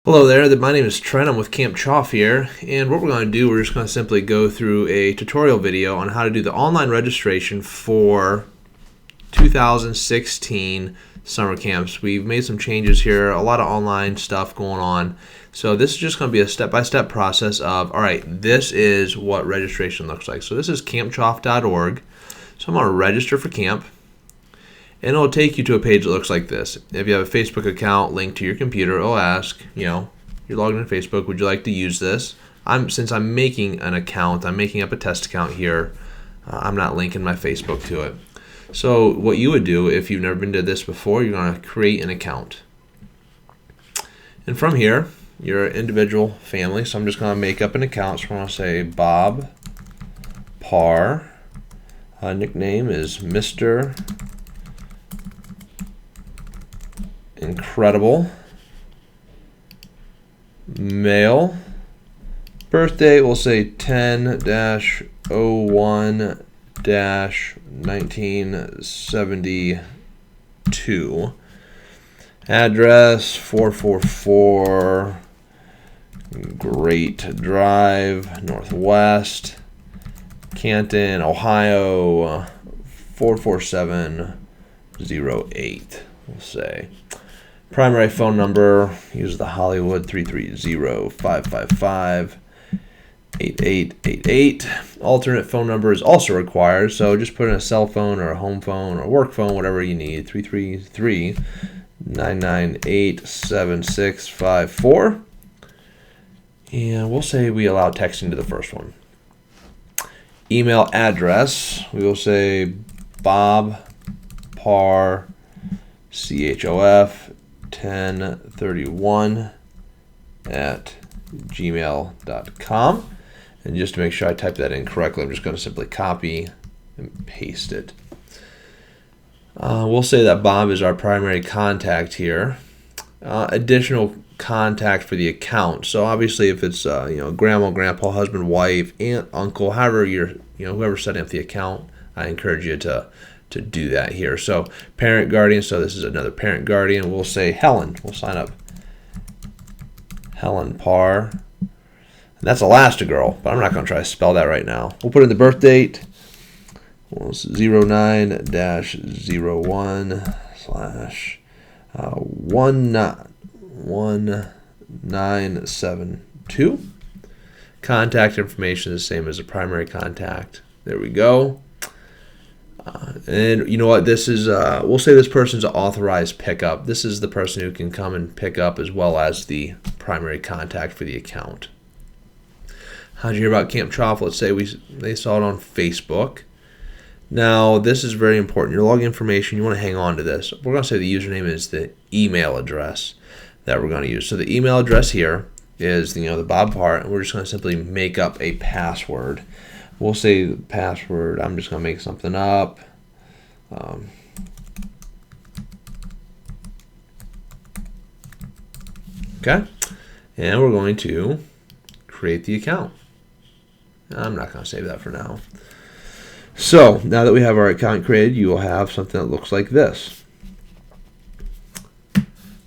Hello there, my name is Trent. I'm with Camp CHOF here, and what we're going to do, we're just going to simply go through a tutorial video on how to do the online registration for 2016 summer camps. We've made some changes here, a lot of online stuff going on. So this is just going to be a step-by-step process of, all right, this is what registration looks like. So this is campchof.org. So I'm going to register for camp. And it'll take you to a page that looks like this. If you have a Facebook account linked to your computer, it'll ask, you're logged into Facebook, would you like to use this? Since I'm making an account, I'm making up a test account here, I'm not linking my Facebook to it. So what you would do if you've never been to this before, you're going to create an account. And from here, you're an individual family, so I'm just going to make up an account. So I'm going to say Bob Parr. Nickname is Mr. Incredible. Male. Birthday, we'll say 10-01-1972. Address 444 Great Drive, Northwest, Canton, Ohio 44708. We'll say. Primary phone number, use the Hollywood 330-555-8888. Alternate phone number is also required, so just put in a cell phone or a home phone or a work phone, whatever you need. 333-998-7654. And we'll say we allow texting to the first one. Email address, we will say Bob Parr CHOF 1031 at gmail.com. And just to make sure I type that in correctly, I'm just going to simply copy and paste it. We'll say that Bob is our primary contact here. Additional contact for the account. So obviously if it's grandma, grandpa, husband, wife, aunt, uncle, however whoever's setting up the account, I encourage you to do that here. So parent, guardian, so this is another parent, guardian. We'll say Helen. We'll sign up Helen Parr. And that's Elastigirl, but I'm not going to try to spell that right now. We'll put in the birth date. Well, 09-01/1972. Contact information is the same as the primary contact. There we go. And you know what, this is, we'll say this person's an authorized pickup. This is the person who can come and pick up as well as the primary contact for the account. How'd you hear about Camp CHOF? Let's say they saw it on Facebook. Now, this is very important. Your login information, you want to hang on to this. We're going to say the username is the email address that we're going to use. So the email address here is the Bob part, and we're just going to simply make up a password. We'll say the password, I'm just going to make something up. Okay, and we're going to create the account. I'm not going to save that for now. So now that we have our account created, you will have something that looks like this.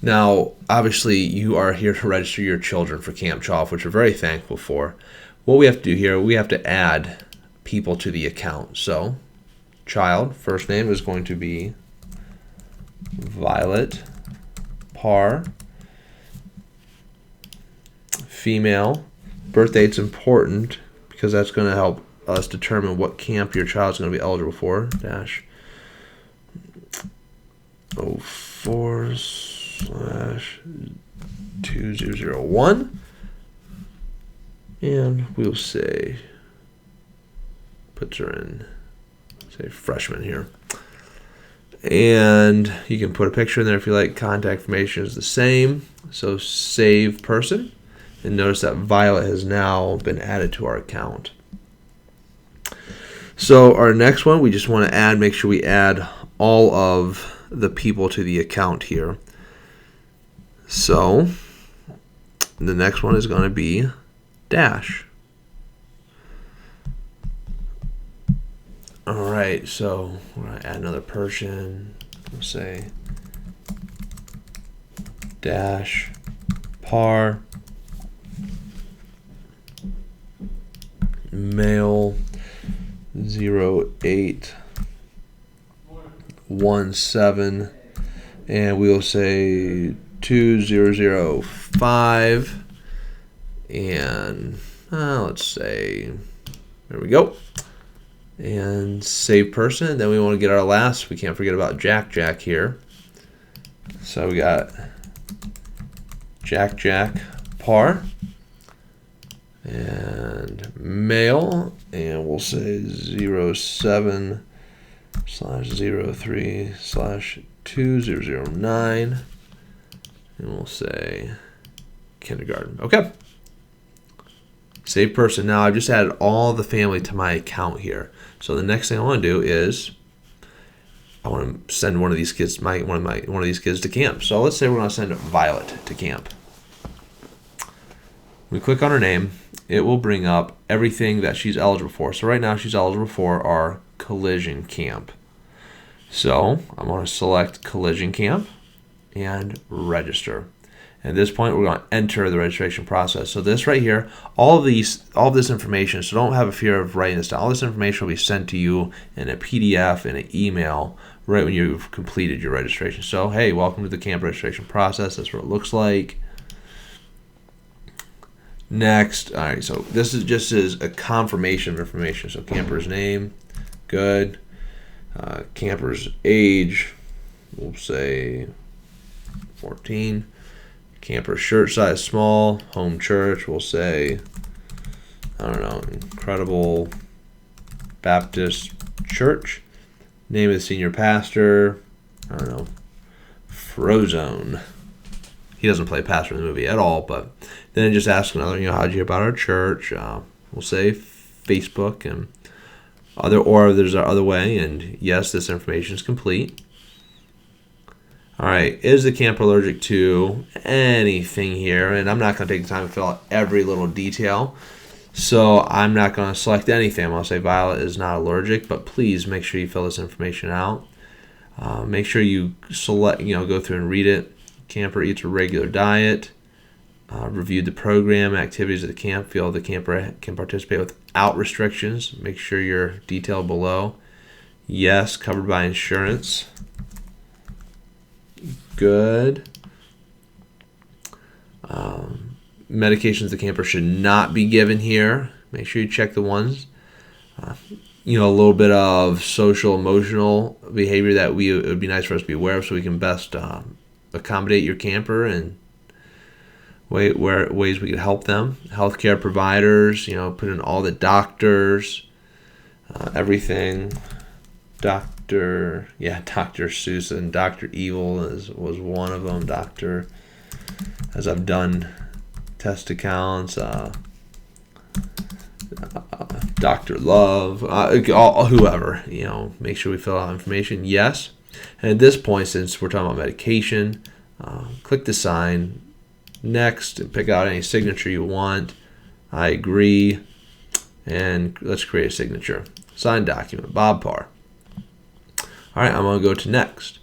Now, obviously, you are here to register your children for Camp CHOF, which we're very thankful for. What we have to do here, we have to add people to the account. So, child, first name is going to be Violet Parr. Female, birth date's important because that's going to help us determine what camp your child's going to be eligible for. -04/2001. And we'll say, puts her in, say freshman here. And you can put a picture in there if you like. Contact information is the same. So save person. And notice that Violet has now been added to our account. So our next one, we just want to make sure we add all of the people to the account here. So the next one is going to be Dash. All right, so we're going to add another person. We'll say Dash par, male 0817, and we'll say 2005, and let's say, there we go, and save person. Then we want to get our last, we can't forget about Jack here. So we got Jack par, and male, and we'll say 07/03/2009, and we'll say kindergarten. Okay. Save person. Now I've just added all the family to my account here. So the next thing I want to do is I want to send one of these kids, one of these kids to camp. So let's say we're going to send Violet to camp. We click on her name. It will bring up everything that she's eligible for. So right now she's eligible for our collision camp. So I'm going to select collision camp and register. At this point, we're going to enter the registration process. So this right here, all of this information, so don't have a fear of writing this down. All this information will be sent to you in a PDF and an email right when you've completed your registration. So, hey, welcome to the camp registration process. That's what it looks like. Next, all right, so this is just as a confirmation of information. So camper's name, good. Camper's age, we'll say 14. Camper shirt size small, home church, we'll say, I don't know, Incredible Baptist Church. Name of the senior pastor, I don't know, Frozone. He doesn't play pastor in the movie at all, but then just ask another, how'd you hear about our church? We'll say Facebook and there's our other way, and yes, this information is complete. All right, is the camper allergic to anything here? And I'm not going to take the time to fill out every little detail. So I'm not going to select anything. I'm going to say Violet is not allergic, but please make sure you fill this information out. Make sure you select, go through and read it. Camper eats a regular diet. Reviewed the program, activities of the camp. Feel the camper can participate without restrictions. Make sure you're detailed below. Yes, covered by insurance. Good. Medications the camper should not be given here. Make sure you check the ones. A little bit of social emotional behavior that it would be nice for us to be aware of, so we can best accommodate your camper and ways we can help them. Healthcare providers, put in all the doctors, everything. Dr. Seuss and Dr. Evil was one of them. As I've done test accounts, Dr. Love, whoever, make sure we fill out information. Yes. And at this point, since we're talking about medication, click the sign. Next, and pick out any signature you want. I agree. And let's create a signature. Signed document, Bob Parr. All right, I'm going to go to next.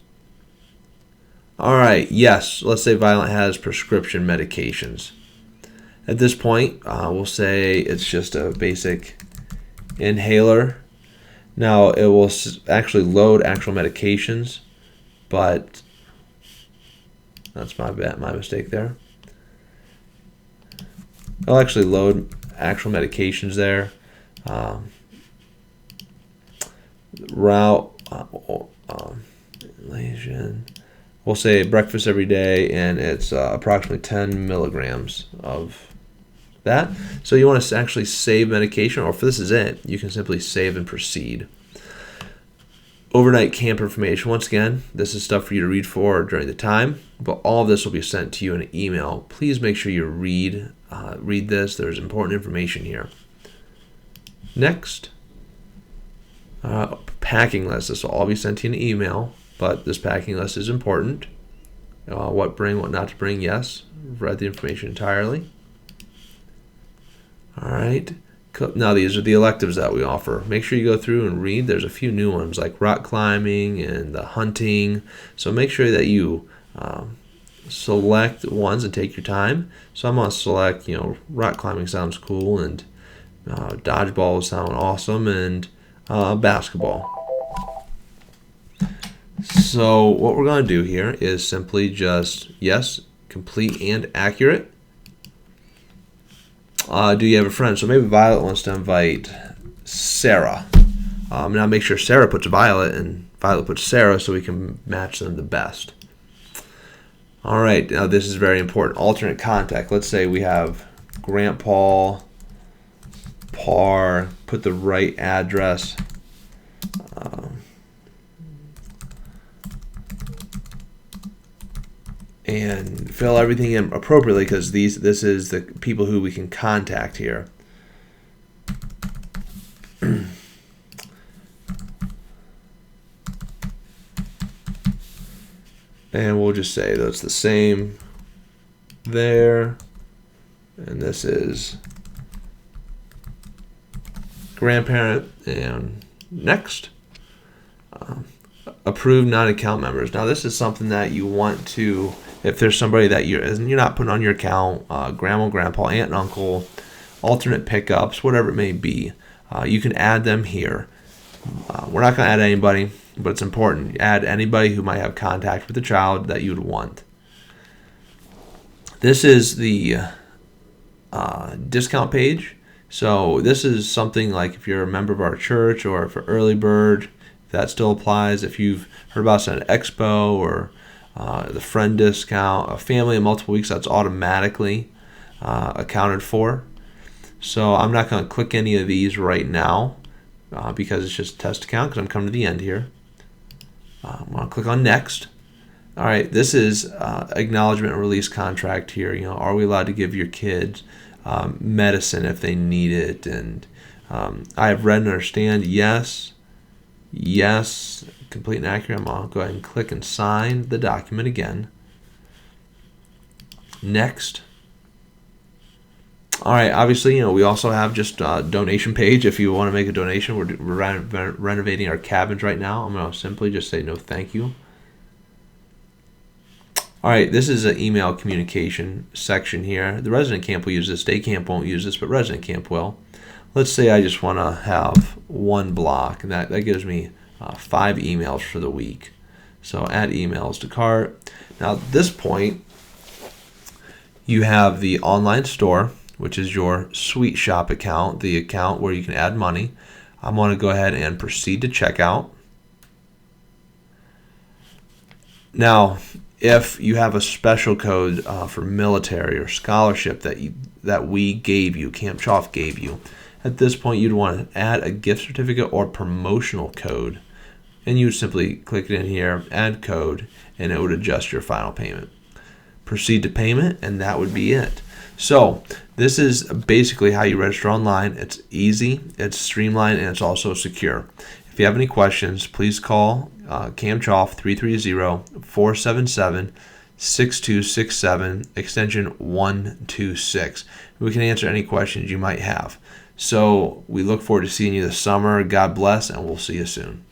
All right, yes, let's say Violet has prescription medications. At this point, we'll say it's just a basic inhaler. Now, it will actually load actual medications, but that's my mistake there. It'll actually load actual medications there. Route. We'll say breakfast every day, and it's approximately 10 milligrams of that. So you want to actually save medication, or if this is it, you can simply save and proceed. Overnight camp information. Once again, this is stuff for you to read for during the time, but all of this will be sent to you in an email. Please make sure you read this. There's important information here. Next. Packing list. This will all be sent to you in an email, but this packing list is important. What bring, what not to bring. Yes, I've read the information entirely. All right. Now these are the electives that we offer. Make sure you go through and read. There's a few new ones like rock climbing and the hunting. So make sure that you select ones and take your time. So I'm going to select, rock climbing sounds cool, and dodgeball sound awesome, and basketball. So what we're going to do here is simply just, yes, complete and accurate. Do you have a friend? So maybe Violet wants to invite Sarah. Now make sure Sarah puts Violet and Violet puts Sarah so we can match them the best. All right, now this is very important. Alternate contact. Let's say we have Grant Paul, Par, put the right address. And fill everything in appropriately, because this is the people who we can contact here. And we'll just say that's the same there. And this is grandparent, and next. Approved non-account members. Now this is something that you want to, if there's somebody that you're not putting on your account, grandma, grandpa, aunt and uncle, alternate pickups, whatever it may be, you can add them here. We're not going to add anybody, but it's important. Add anybody who might have contact with the child that you'd want. This is the discount page. So this is something like if you're a member of our church, or for Early Bird, if that still applies. If you've heard about us at Expo, or the friend discount, a family in multiple weeks, that's automatically accounted for. So I'm not going to click any of these right now because it's just a test account, because I'm coming to the end here. I'm going to click on next. All right, this is acknowledgement and release contract here. Are we allowed to give your kids medicine if they need it? And I have read and understand. Yes. Yes. Complete and accurate. I'm going to go ahead and click and sign the document again. Next. All right, obviously, we also have just a donation page. If you want to make a donation, we're renovating our cabins right now. I'm going to simply just say no thank you. All right, this is an email communication section here. The resident camp will use this. Day camp won't use this, but resident camp will. Let's say I just want to have one block, and that gives me 5 emails for the week. So add emails to cart. Now at this point, you have the online store, which is your Sweet Shop account, the account where you can add money. I'm going to go ahead and proceed to checkout. Now, if you have a special code for military or scholarship that we gave you, Camp CHOF gave you, at this point you'd want to add a gift certificate or promotional code, and you would simply click it in here, add code, and it would adjust your final payment. Proceed to payment, and that would be it. So this is basically how you register online. It's easy, it's streamlined, and it's also secure. If you have any questions, please call Camp CHOF 330-477-6267, extension 126. We can answer any questions you might have. So we look forward to seeing you this summer. God bless, and we'll see you soon.